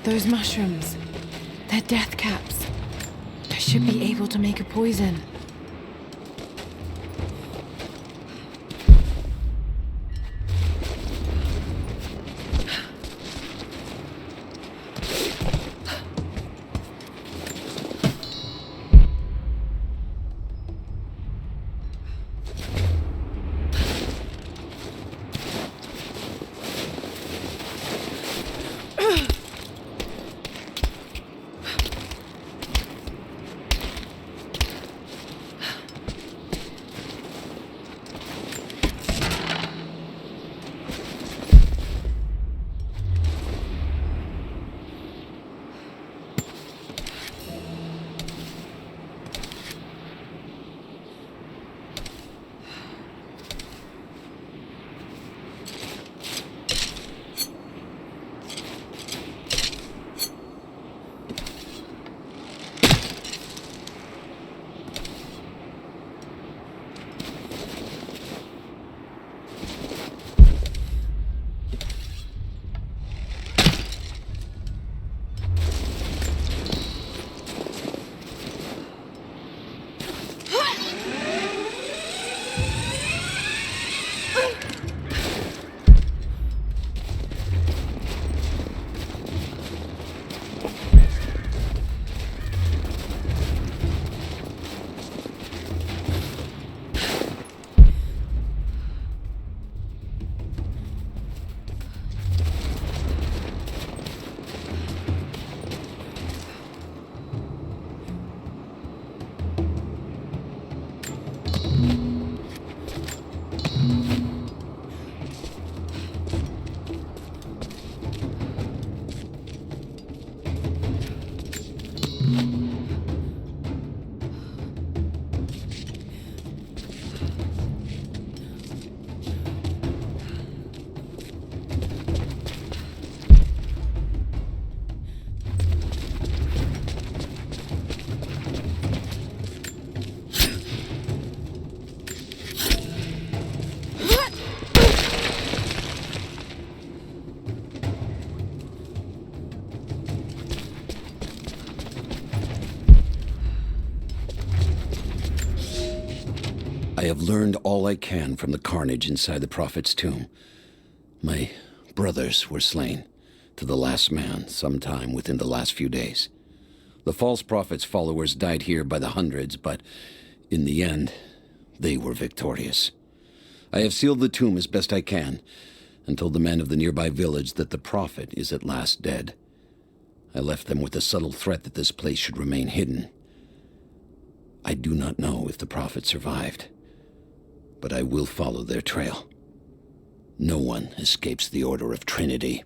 Those mushrooms. They're death caps. I should be able to make a poison. I have learned all I can from the carnage inside the Prophet's tomb. My brothers were slain, to the last man, sometime within the last few days. The false Prophet's followers died here by the hundreds, but in the end, they were victorious. I have sealed the tomb as best I can, and told the men of the nearby village that the Prophet is at last dead. I left them with the subtle threat that this place should remain hidden. I do not know if the Prophet survived, but I will follow their trail. No one escapes the Order of Trinity.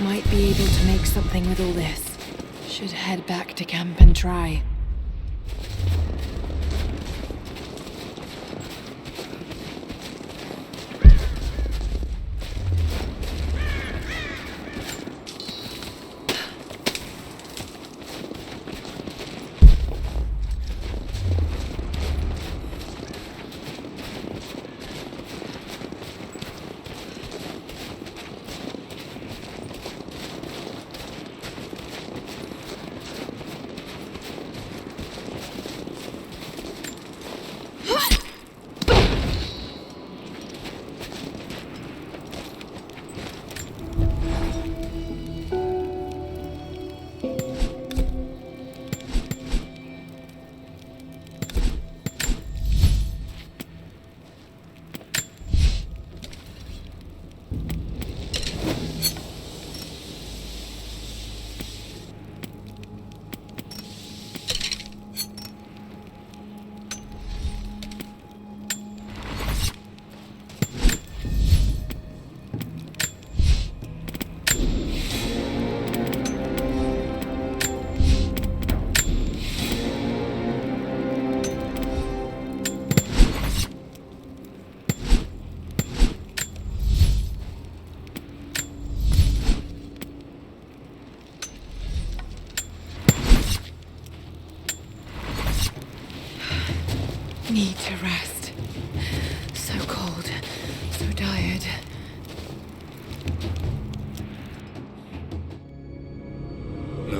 Might be able to make something with all this. Should head back to camp and try.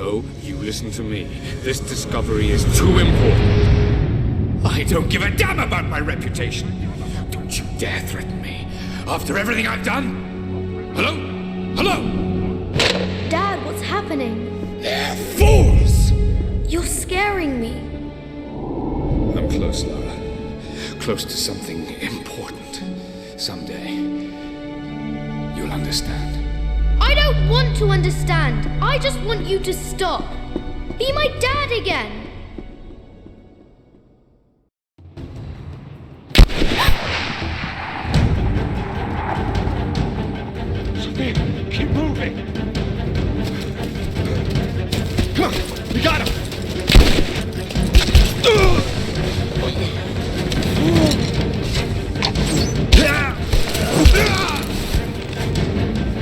No, you listen to me. This discovery is too important. I don't give a damn about my reputation. Don't you dare threaten me. After everything I've done? Hello? Hello? Dad, what's happening? They're fools! You're scaring me. I'm close, Lara. Close to something important. Someday, you'll understand. I don't want to understand. I just want you to stop. Be my dad again. Sophia, keep moving! Come on, we got him!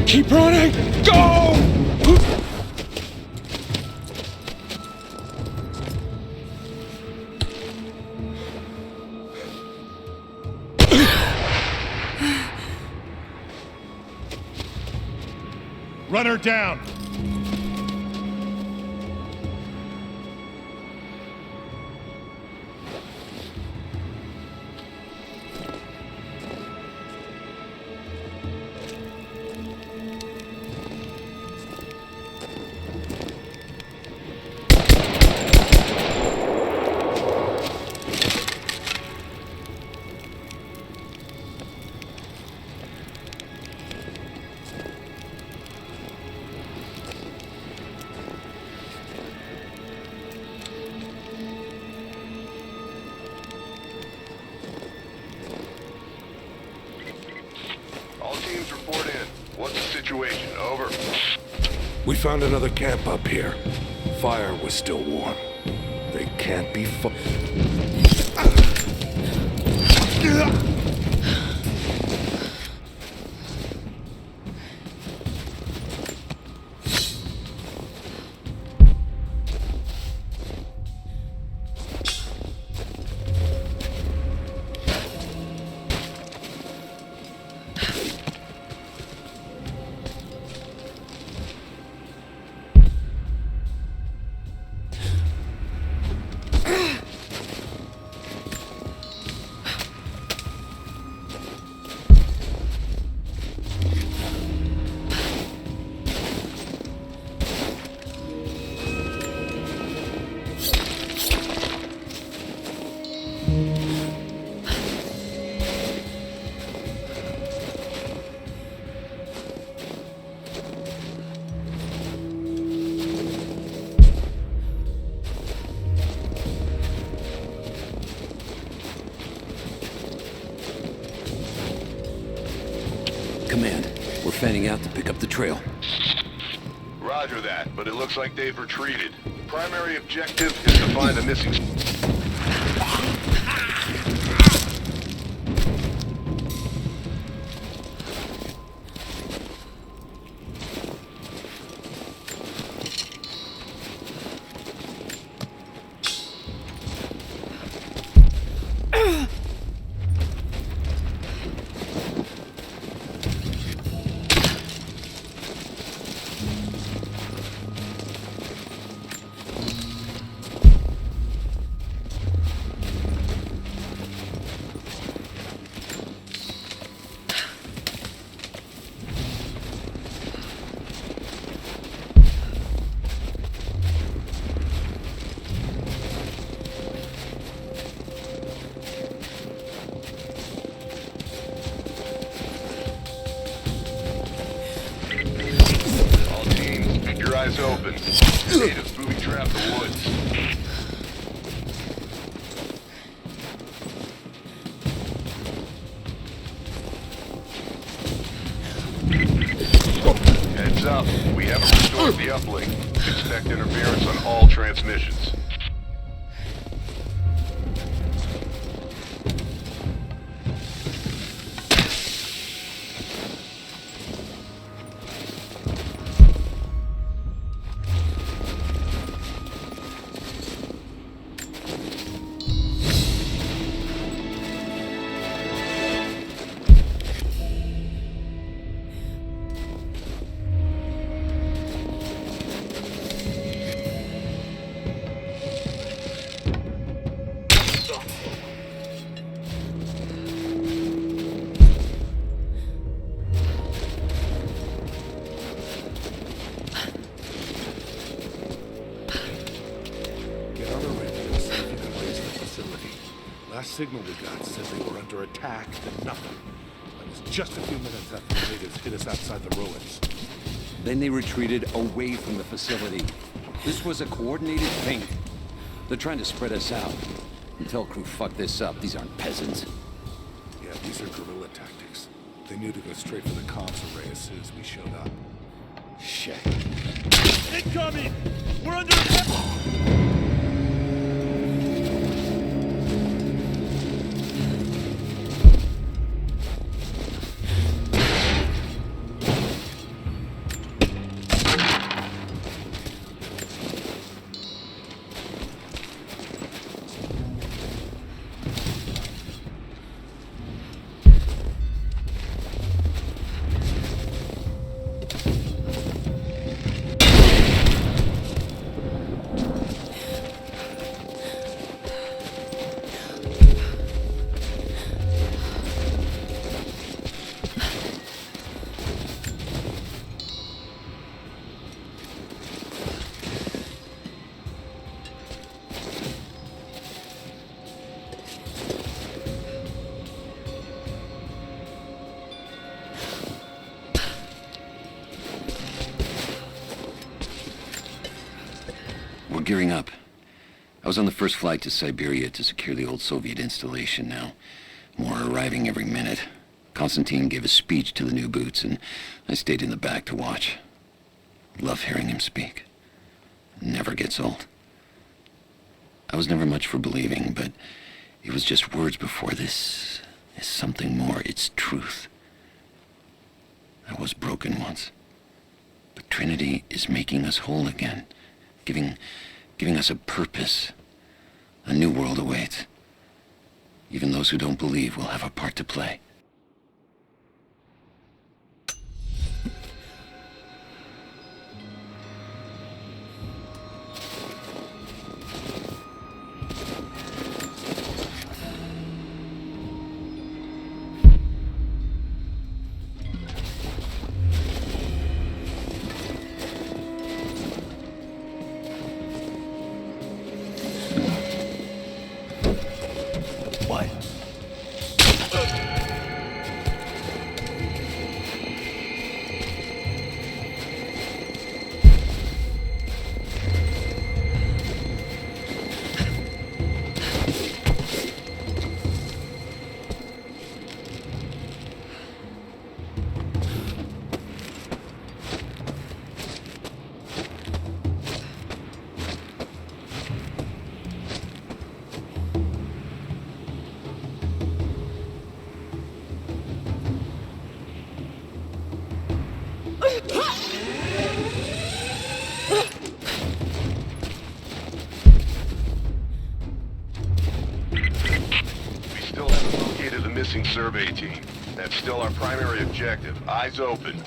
Keep running! Go! Run her down! Report in. What's the situation? Over. We found another camp up here. Fire was still warm. They can't be Command, we're fanning out to pick up the trail. Roger that, but it looks like they've retreated. Primary objective is to find the missing... Eyes open. Natives booby trap the woods. Heads up. We haven't restored the uplink. Expect interference on all transmissions. signal we got said they were under attack, then nothing. That was just a few minutes after the natives hit us outside the ruins. Then they retreated away from the facility. This was a coordinated feint. They're trying to spread us out. Until crew fuck this up, these aren't peasants. Yeah, these are guerrilla tactics. They knew to go straight for the comms array as soon as we showed up. Shit. Incoming! We're under attack! We're gearing up. I was on the first flight to Siberia to secure the old Soviet installation now. More are arriving every minute. Konstantin gave a speech to the new boots, and I stayed in the back to watch. Love hearing him speak. Never gets old. I was never much for believing, but it was just words before. This is something more. It's truth. I was broken once. But Trinity is making us whole again. Giving us a purpose. A new world awaits. Even those who don't believe will have a part to play. What? We still haven't located the missing survey team. That's still our primary objective. Eyes open.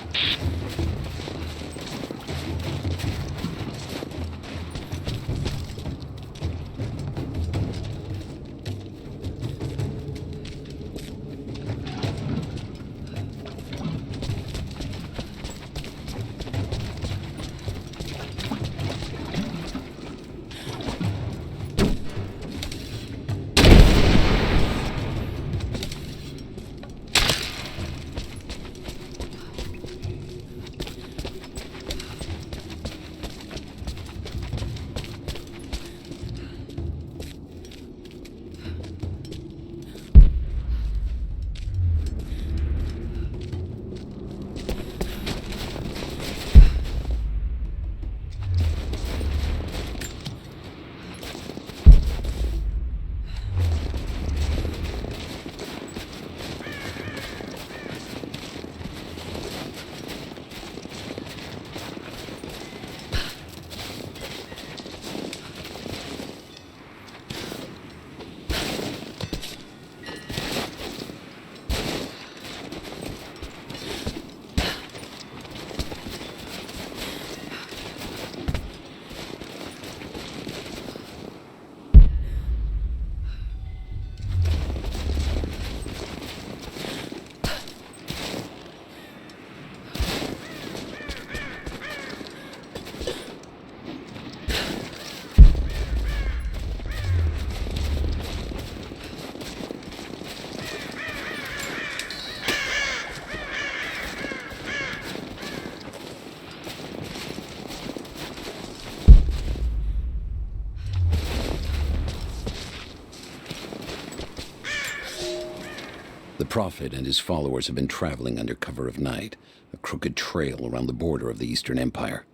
Prophet and his followers have been traveling under cover of night, a crooked trail around the border of the Eastern Empire.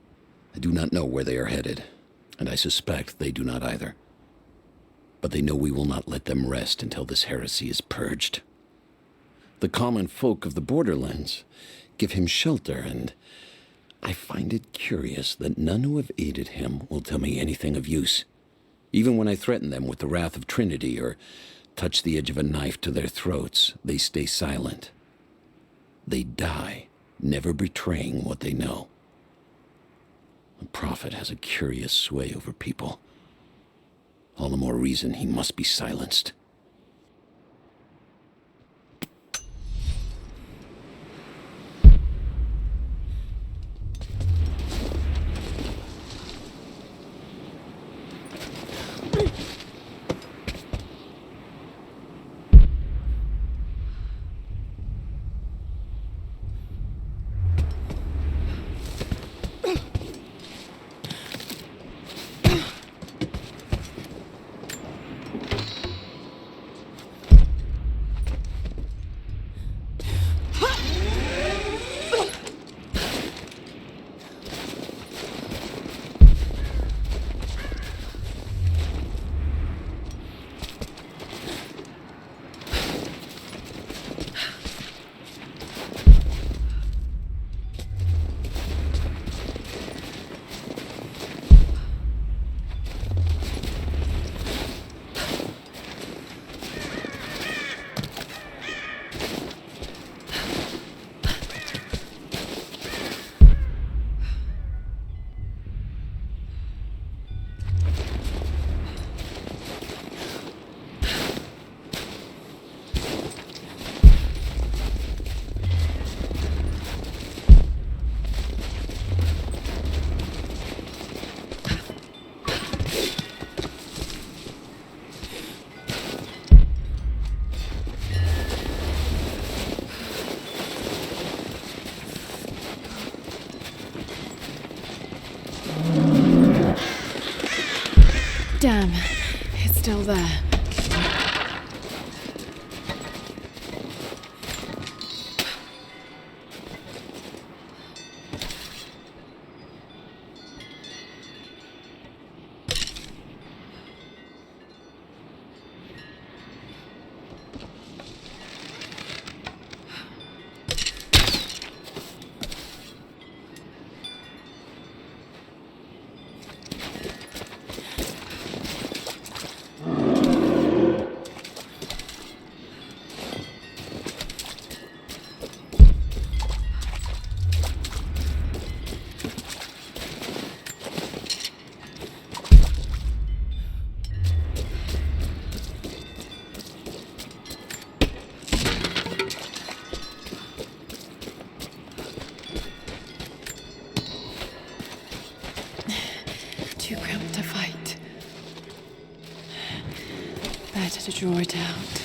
I do not know where they are headed, and I suspect they do not either. But they know we will not let them rest until this heresy is purged. The common folk of the borderlands give him shelter, and I find it curious that none who have aided him will tell me anything of use. Even when I threaten them with the wrath of Trinity or touch the edge of a knife to their throats, they stay silent. They die, never betraying what they know. The Prophet has a curious sway over people. All the more reason he must be silenced. Damn, it's still there. Too cramped to fight. Better to draw it out.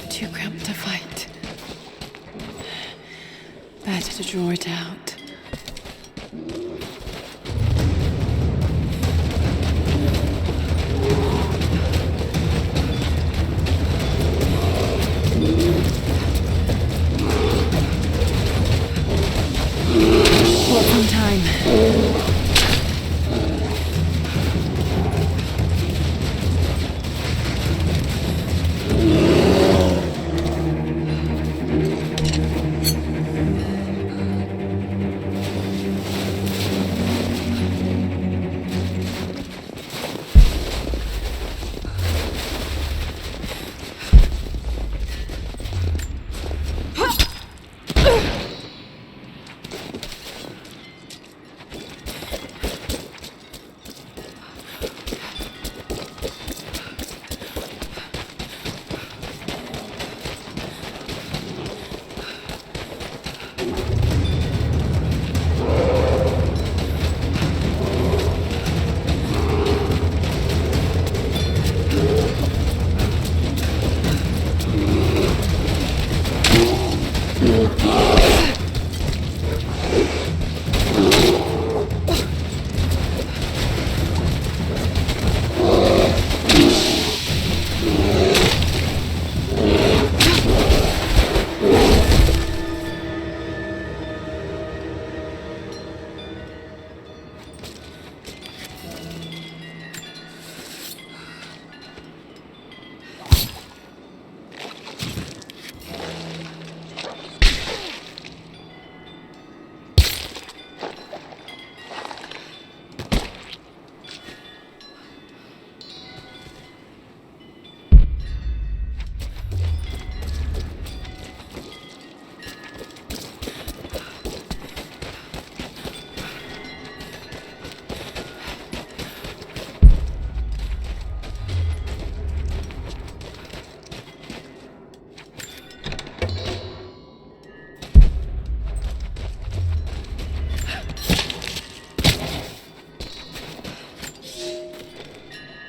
Too cramped to fight. Better to draw it out.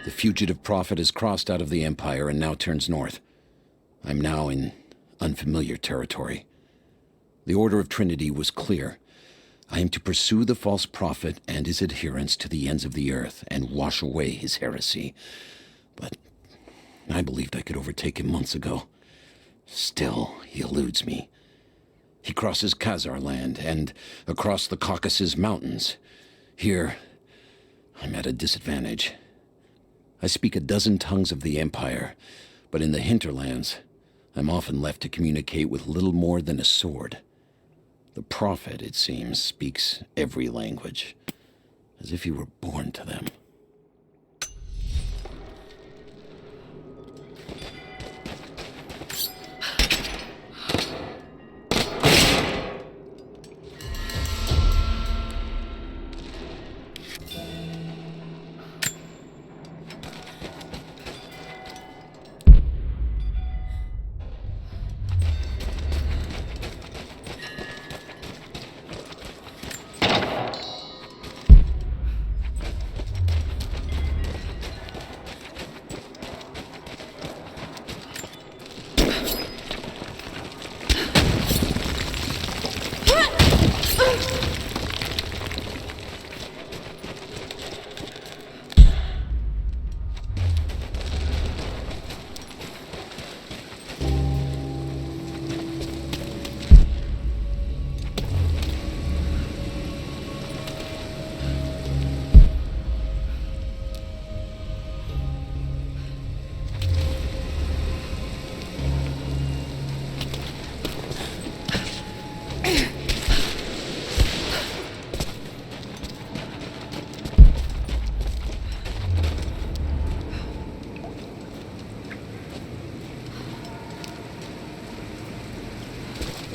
The fugitive prophet has crossed out of the Empire and now turns north. I'm now in unfamiliar territory. The Order of Trinity was clear. I am to pursue the false prophet and his adherents to the ends of the earth and wash away his heresy. But I believed I could overtake him months ago. Still, he eludes me. He crosses Khazar land and across the Caucasus Mountains. Here, I'm at a disadvantage. I speak a dozen tongues of the Empire, but in the hinterlands, I'm often left to communicate with little more than a sword. The prophet, it seems, speaks every language, as if he were born to them.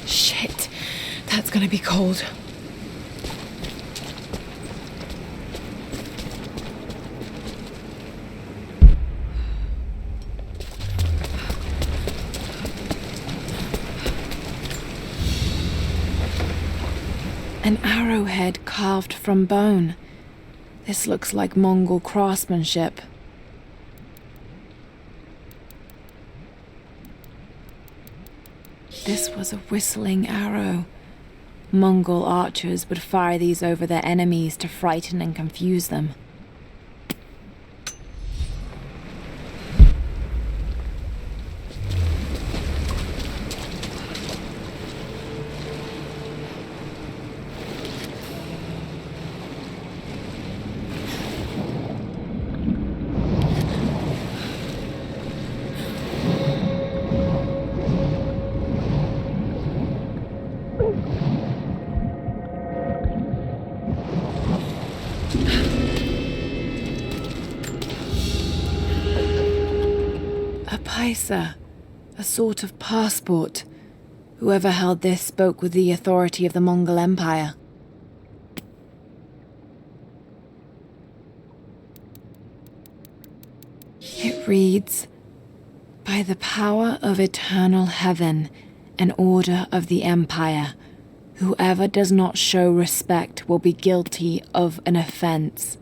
Shit, that's gonna be cold. An arrowhead carved from bone. This looks like Mongol craftsmanship. This was a whistling arrow. Mongol archers would fire these over their enemies to frighten and confuse them. Paisa, a sort of passport. Whoever held this spoke with the authority of the Mongol Empire. It reads, "By the power of eternal heaven and order of the Empire, whoever does not show respect will be guilty of an offense."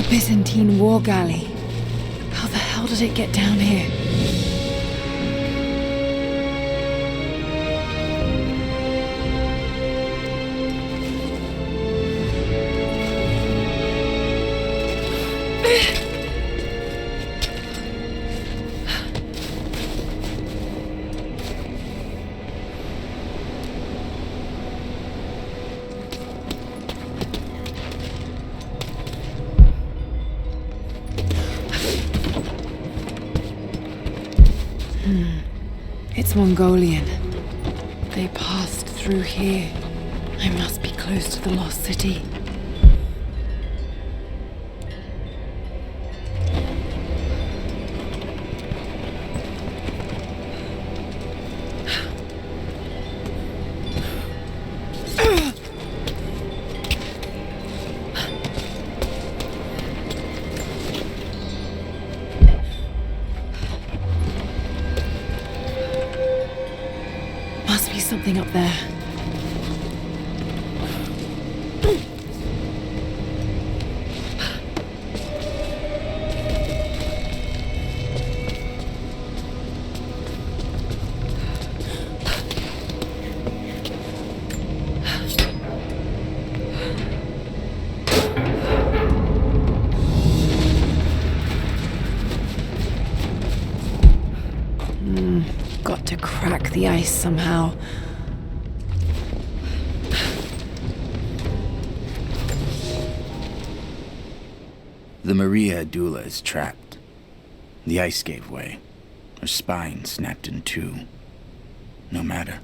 Byzantine war galley. How the hell did it get down here? It's Mongolian. They passed through here. I must be close to the lost city. Must be something up there. Got to crack the ice somehow. The Maria Adula is trapped. The ice gave way. Her spine snapped in two. No matter.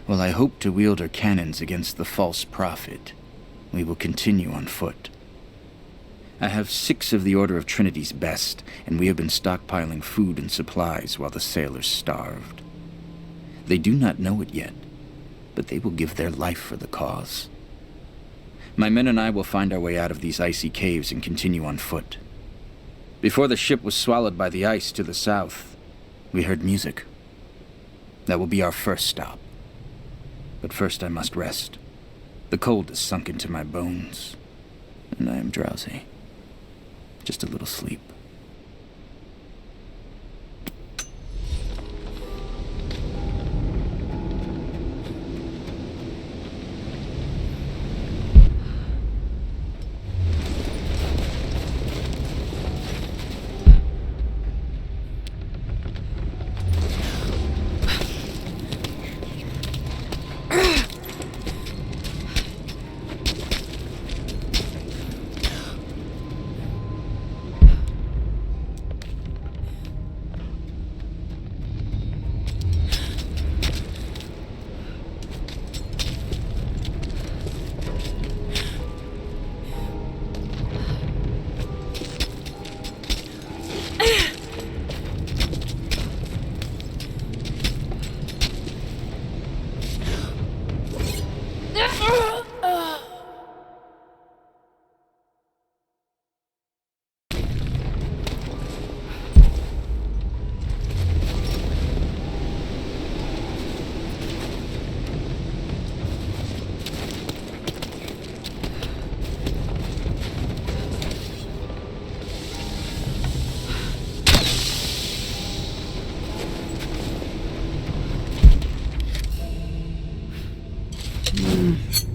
While I hope to wield her cannons against the false prophet, we will continue on foot. I have 6 of the Order of Trinity's best, and we have been stockpiling food and supplies while the sailors starved. They do not know it yet, but they will give their life for the cause. My men and I will find our way out of these icy caves and continue on foot. Before the ship was swallowed by the ice to the south, we heard music. That will be our first stop. But first I must rest. The cold has sunk into my bones, and I am drowsy. Just a little sleep.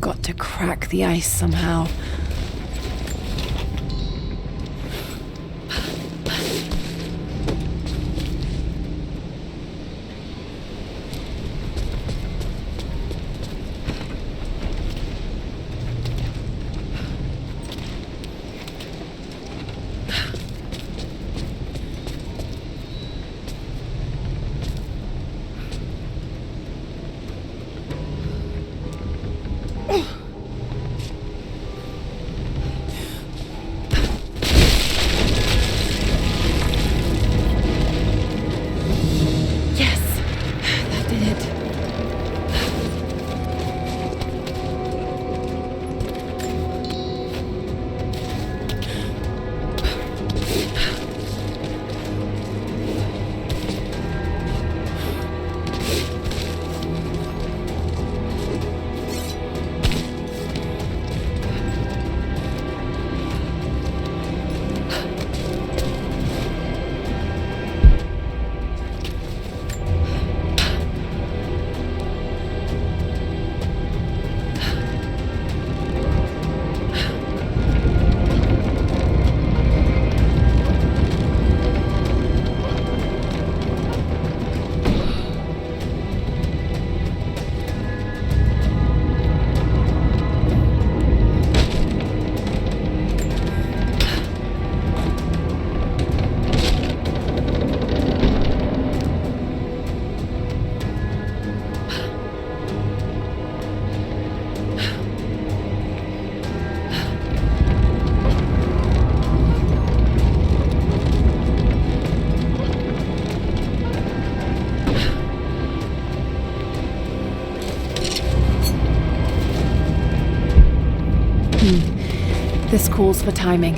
Got to crack the ice somehow. This calls for timing.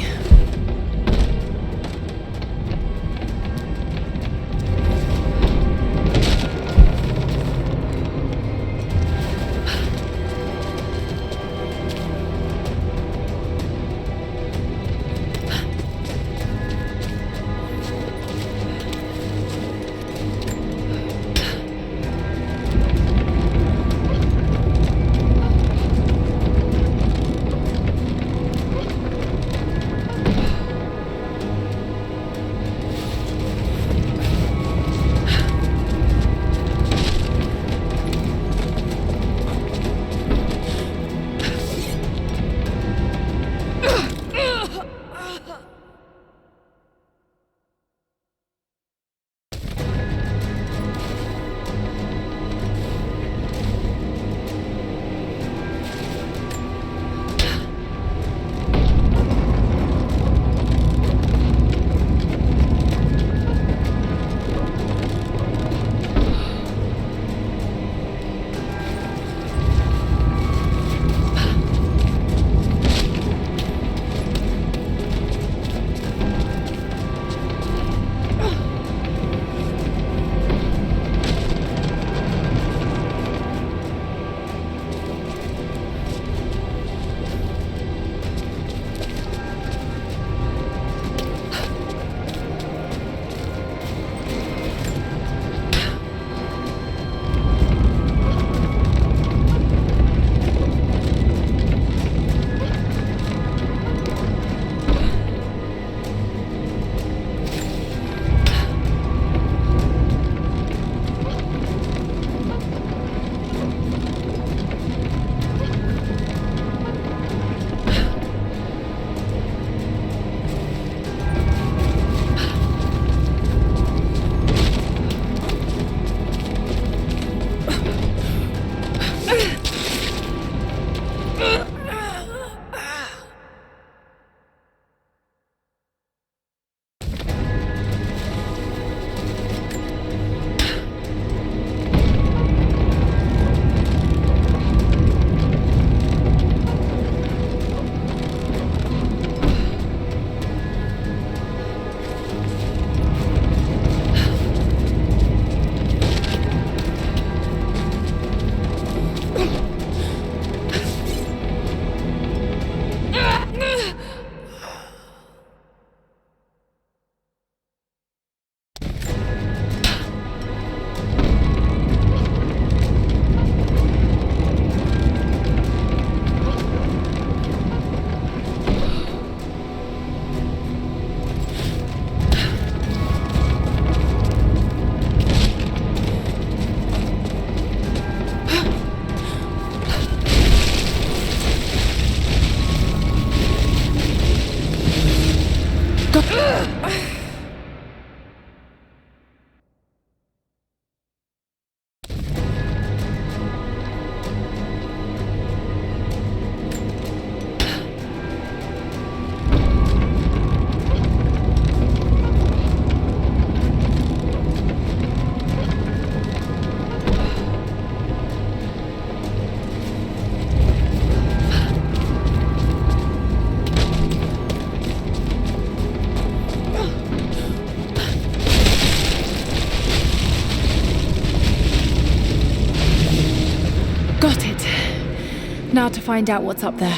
Now to find out what's up there.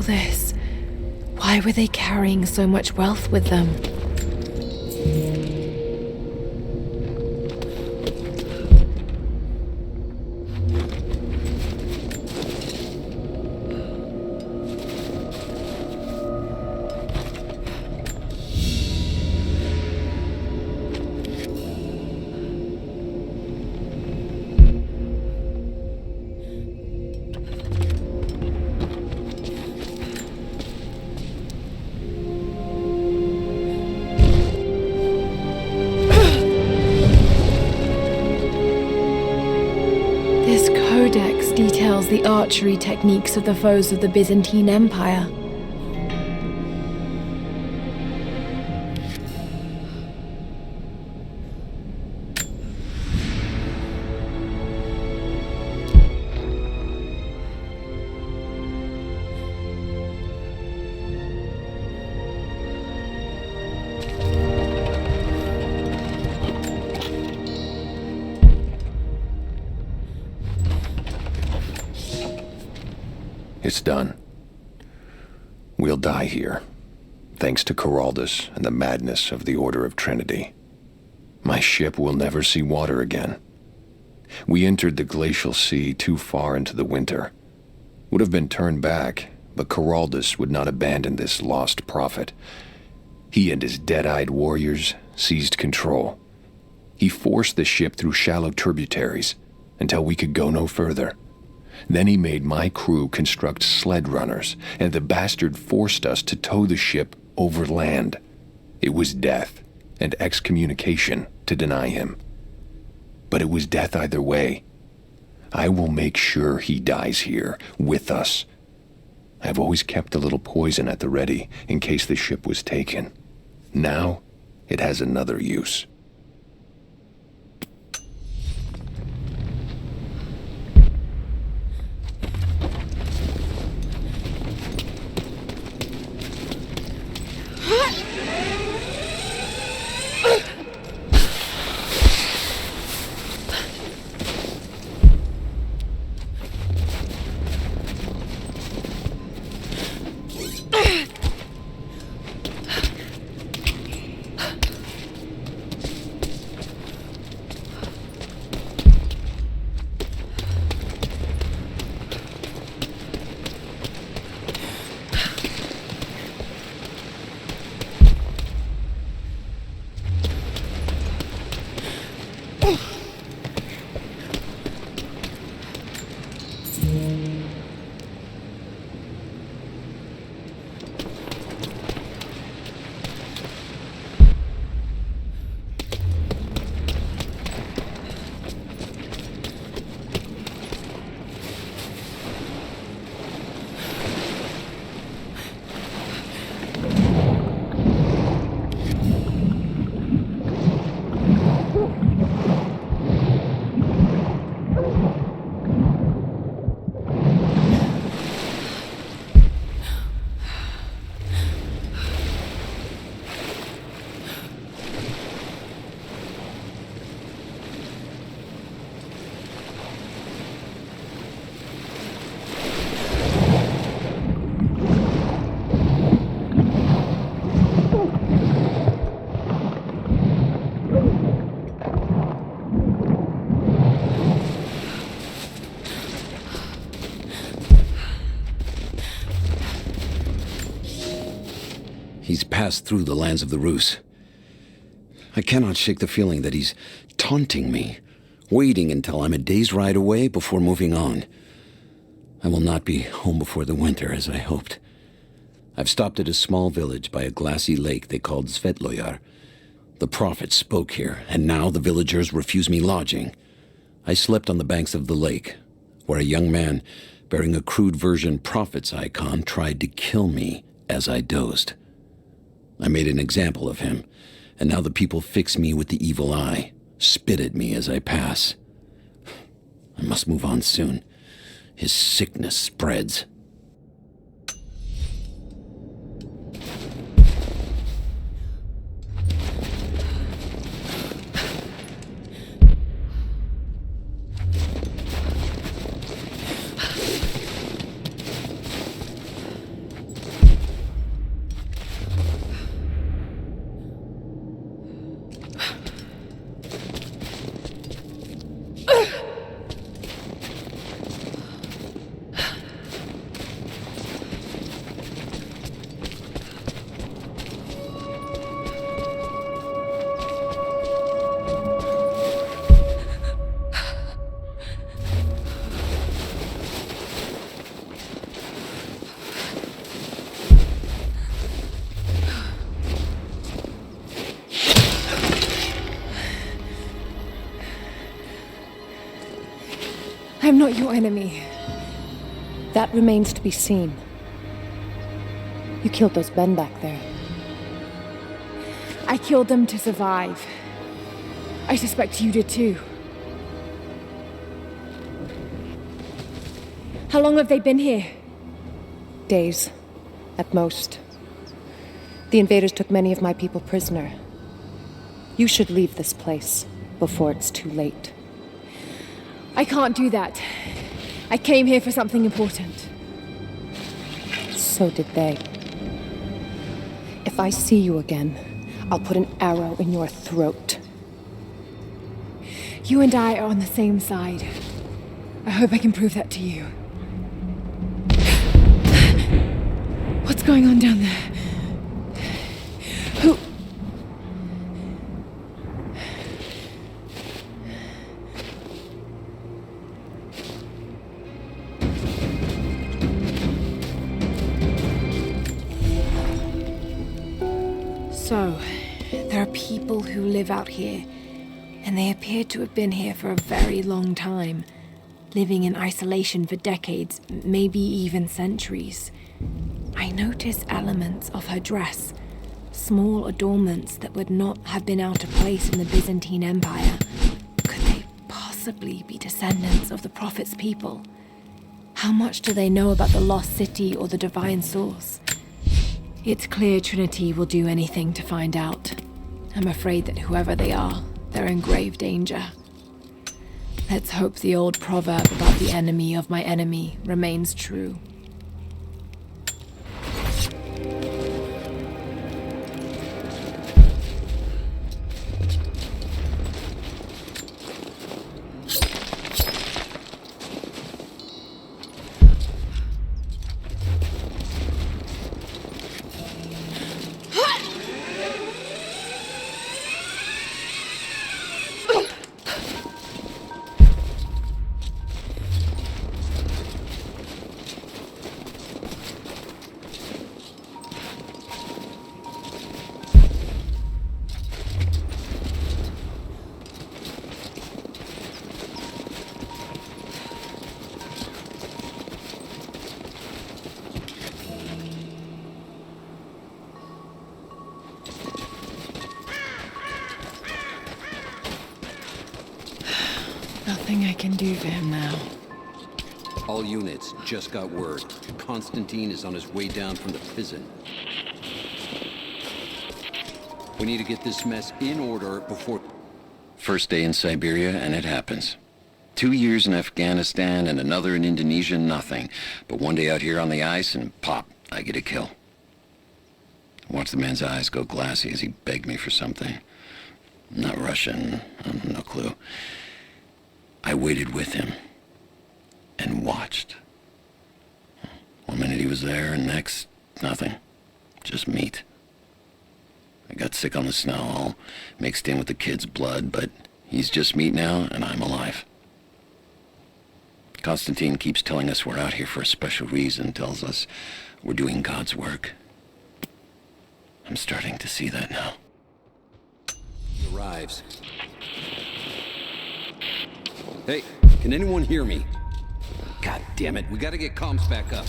all this? Why were they carrying so much wealth with them? This codex details the archery techniques of the foes of the Byzantine Empire. It's done. We'll die here, thanks to Coraldus and the madness of the Order of Trinity. My ship will never see water again. We entered the glacial sea too far into the winter. Would have been turned back, but Coraldus would not abandon this lost prophet. He and his dead-eyed warriors seized control. He forced the ship through shallow tributaries until we could go no further. Then he made my crew construct sled runners, and the bastard forced us to tow the ship over land. It was death and excommunication to deny him. But it was death either way. I will make sure he dies here, with us. I've always kept a little poison at the ready in case the ship was taken. Now, it has another use. He's passed through the lands of the Rus. I cannot shake the feeling that he's taunting me, waiting until I'm a day's ride away before moving on. I will not be home before the winter, as I hoped. I've stopped at a small village by a glassy lake they called Svetloyar. The prophet spoke here, and now the villagers refuse me lodging. I slept on the banks of the lake, where a young man bearing a crude version prophet's icon tried to kill me as I dozed. I made an example of him, and now the people fix me with the evil eye, spit at me as I pass. I must move on soon. His sickness spreads. not your enemy. That remains to be seen. You killed those men back there. I killed them to survive. I suspect you did too. How long have they been here? Days, at most. The invaders took many of my people prisoner. You should leave this place before it's too late. I can't do that. I came here for something important. So did they. If I see you again, I'll put an arrow in your throat. You and I are on the same side. I hope I can prove that to you. What's going on down there? Who... So, there are people who live out here, and they appear to have been here for a very long time, living in isolation for decades, maybe even centuries. I notice elements of her dress, small adornments that would not have been out of place in the Byzantine Empire. Could they possibly be descendants of the Prophet's people? How much do they know about the lost city or the divine source? It's clear Trinity will do anything to find out. I'm afraid that whoever they are, they're in grave danger. Let's hope the old proverb about the enemy of my enemy remains true. Nothing I can do for him now. All units, just got word. Constantine is on his way down from the prison. We need to get this mess in order before... First day in Siberia, and it happens. 2 years in Afghanistan and another in Indonesia, nothing. But one day out here on the ice, and pop, I get a kill. Watch the man's eyes go glassy as he begged me for something. Not Russian, no clue. I waited with him and watched. One minute he was there, and next, nothing. Just meat. I got sick on the snow, all mixed in with the kid's blood, but he's just meat now, and I'm alive. Constantine keeps telling us we're out here for a special reason, tells us we're doing God's work. I'm starting to see that now. He arrives. Hey, can anyone hear me? God damn it, we gotta get comms back up.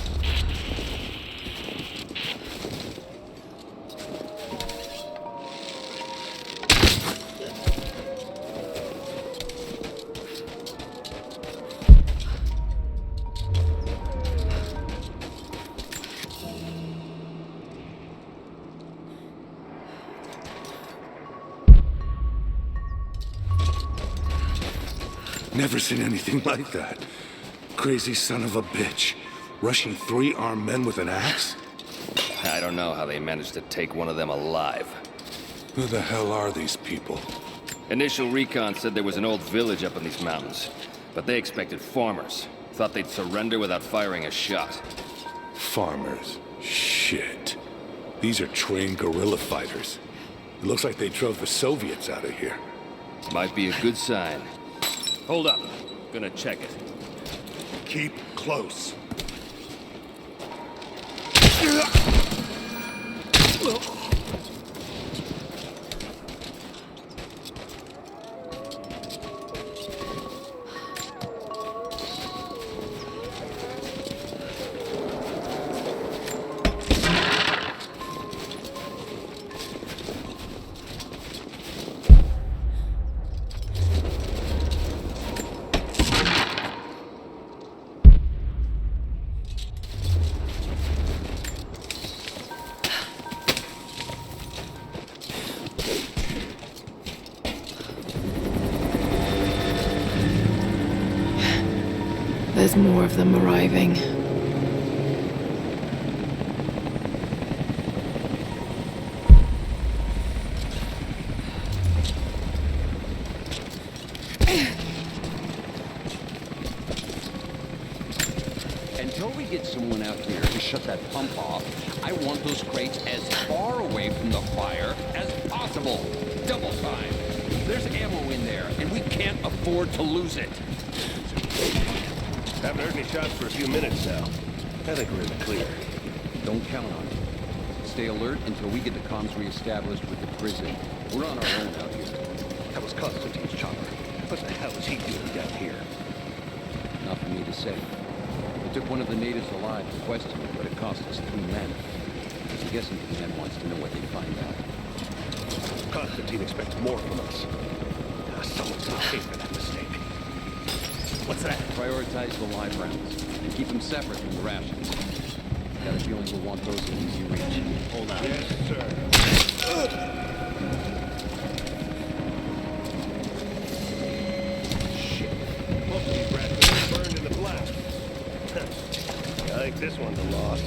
Never seen anything like that. Crazy son of a bitch. Rushing 3 armed men with an axe? I don't know how they managed to take one of them alive. Who the hell are these people? Initial recon said there was an old village up in these mountains, but they expected farmers. Thought they'd surrender without firing a shot. Farmers? Shit. These are trained guerrilla fighters. It looks like they drove the Soviets out of here. Might be a good sign. Hold up. Gonna check it. Keep close. there's more of them arriving. Until we get someone out here to shut that pump off, I want those crates as far away from the fire as possible. Double time. There's ammo in there, and we can't afford to lose it. Haven't heard any shots for a few minutes now. I think we're in the clear. Don't count on it. Stay alert until we get the comms reestablished with the prison. We're on our own out here. That was Constantine's chopper. What the hell is he doing down here? Not for me to say. We took one of the natives alive to question him, but it cost us 3 men. I'm guessing the man wants to know what they find out. Constantine expects more from us. Someone's gonna pay for that mistake. What's that? Prioritize the live rounds and keep them separate from the rations. Got a feeling we'll want those in easy reach. Hold on. Yes, sir. Shit. Most of these rats are burned in the blast. I think this one's a loss.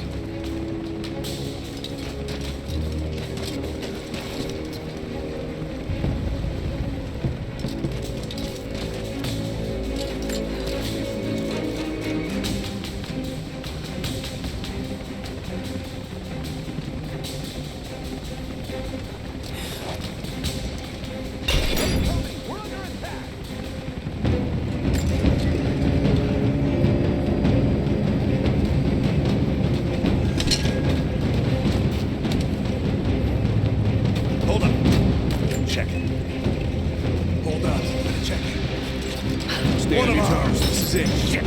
One of ours. This is it. Shit.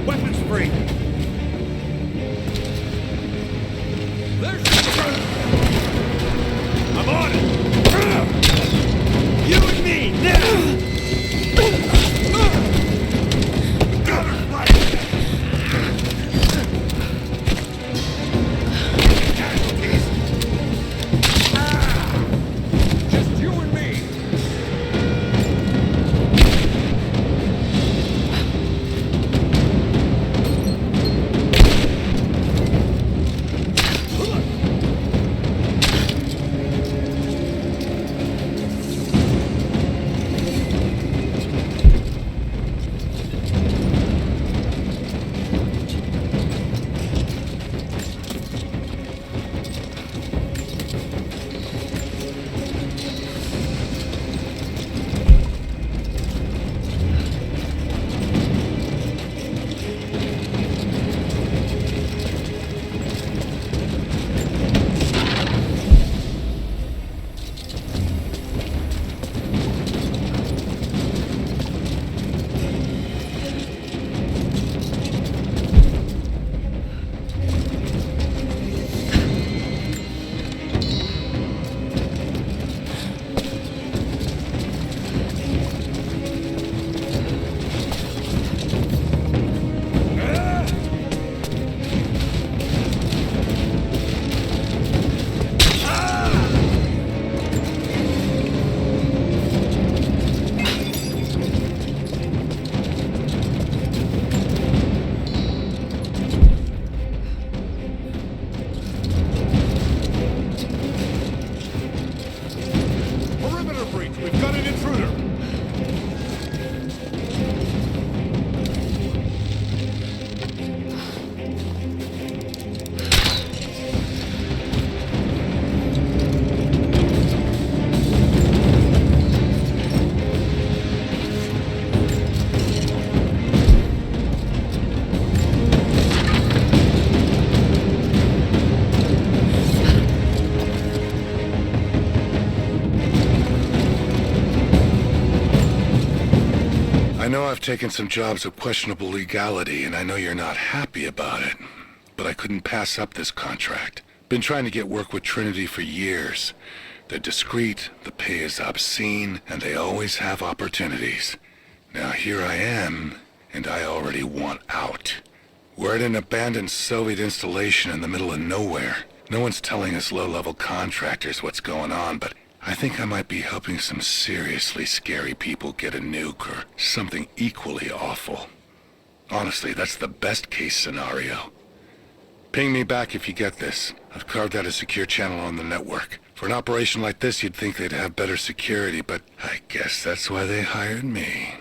Weapons free. I'm on it. You and me now. Just you and me. I know I've taken some jobs of questionable legality, and I know you're not happy about it, but I couldn't pass up this contract. Been trying to get work with Trinity for years. They're discreet, the pay is obscene, and they always have opportunities. Now here I am, and I already want out. We're at an abandoned Soviet installation in the middle of nowhere. No one's telling us low-level contractors what's going on, but I think I might be helping some seriously scary people get a nuke or something equally awful. Honestly, that's the best case scenario. Ping me back if you get this. I've carved out a secure channel on the network. For an operation like this, you'd think they'd have better security, but I guess that's why they hired me.